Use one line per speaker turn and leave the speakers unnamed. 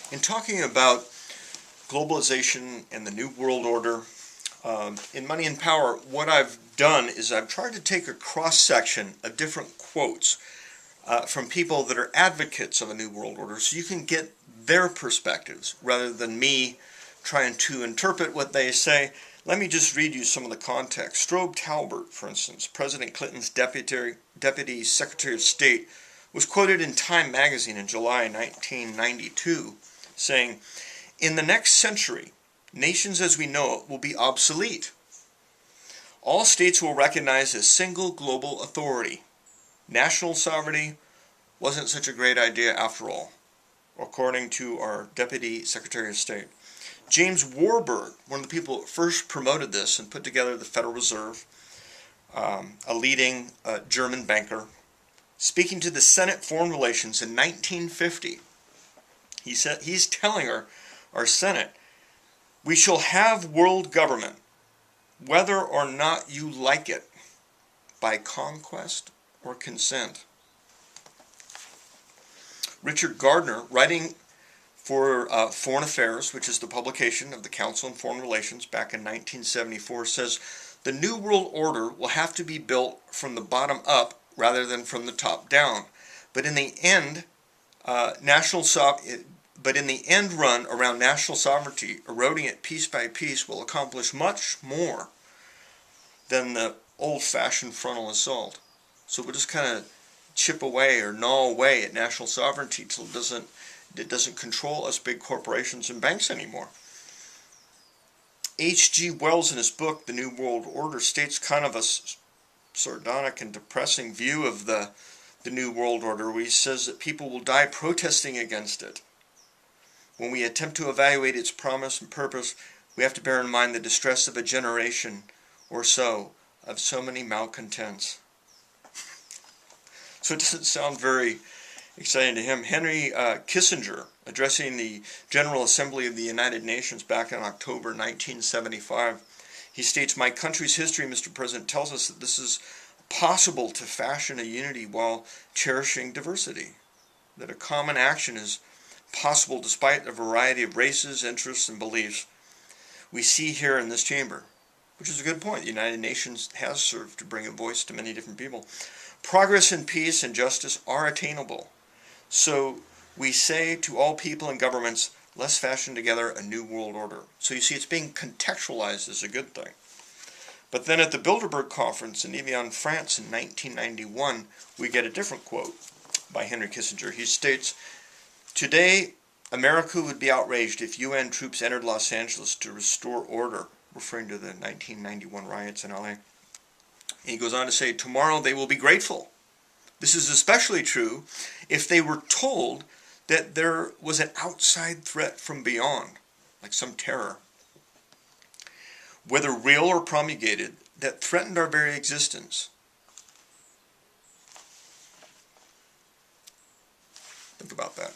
In talking about globalization and the New World Order, in Money and Power, what I've done is I've tried to take a cross-section of different quotes from people that are advocates of a New World Order so you can get their perspectives rather than me trying to interpret what they say. Let me just read you some of the context. Strobe Talbert, for instance, President Clinton's Deputy Secretary of State, was quoted in Time magazine in July 1992 saying, "In the next century, nations as we know it will be obsolete. All states will recognize a single global authority. National sovereignty wasn't such a great idea after all," according to our Deputy Secretary of State. James Warburg, one of the people that first promoted this and put together the Federal Reserve, a leading German banker, speaking to the Senate Foreign Relations in 1950, he's telling our Senate, "We shall have world government, whether or not you like it, by conquest or consent." Richard Gardner, writing for Foreign Affairs, which is the publication of the Council on Foreign Relations back in 1974, says, "The New World Order will have to be built from the bottom up rather than from the top down. But in the end, run around national sovereignty, eroding it piece by piece, will accomplish much more than the old-fashioned frontal assault." So we'll just kind of chip away or gnaw away at national sovereignty till it doesn't control us big corporations and banks anymore. H.G. Wells, in his book, The New World Order, states kind of a sardonic and depressing view of the New World Order, where he says that people will die protesting against it. When we attempt to evaluate its promise and purpose, we have to bear in mind the distress of a generation or so of so many malcontents. So it doesn't sound very exciting to him. Henry Kissinger, addressing the General Assembly of the United Nations back in October 1975, he states, "My country's history, Mr. President, tells us that this is possible to fashion a unity while cherishing diversity, that a common action is possible despite a variety of races, interests, and beliefs. We see here in this chamber," which is a good point. The United Nations has served to bring a voice to many different people. "Progress and peace and justice are attainable. So we say to all people and governments, let's fashion together a new world order." So you see, it's being contextualized as a good thing. But then at the Bilderberg Conference in Evian, France in 1991, we get a different quote by Henry Kissinger. He states, "Today, America would be outraged if UN troops entered Los Angeles to restore order," referring to the 1991 riots in LA. And he goes on to say, "Tomorrow they will be grateful. This is especially true if they were told that there was an outside threat from beyond, like some terror, whether real or promulgated, that threatened our very existence." Think about that.